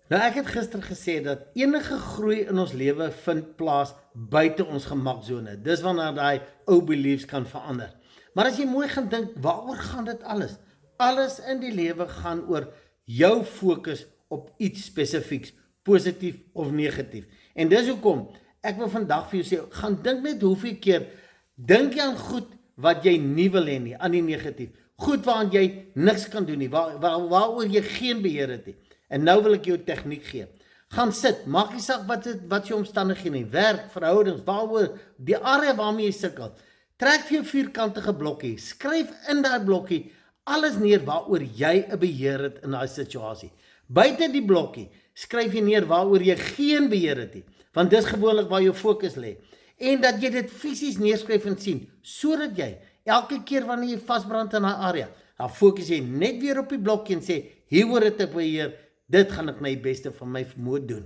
Nou ek het gister gesê dat enige groei in ons lewe vind plaas buite ons gemaksone. Dis wanneer daai ou beliefs kan verander. Maar as jy mooi gaan dink, waaroor gaan dit alles? Alles in die lewe gaan oor jou fokus op iets spesifieks, positief of negatief. En dis hoekom ek wil vandag vir jou sê, gaan dink net hoeveel keer dink jy aan goed wat jy nie wil hê nie, aan die negatief. Goed waaraan jy niks kan doen nie, waaroor jy geen beheer het nie. En nou wil ek jou tegniek gee. Gaan sit, maak nie saak wat jou omstandighede nie, werk, verhoudings, waaroor, die area waarmee jy sukkel. Trek vir jou vierkantige blokkie, skryf in daai blokkie alles neer waaroor jy 'n beheer het in daai situasie. Buite die blokkie, skryf jy neer waaroor jy geen beheer het nie, want dis gewoonlik waar jou fokus lê. En dat jy dit fisies neerskryf en sien, sodat jy elke keer wanneer jy vasbrand in daai area, dan fokus jy net weer op die blokkie en sê, hier hoor dit te beheer, dit gaan ek my beste van my vermoë doen.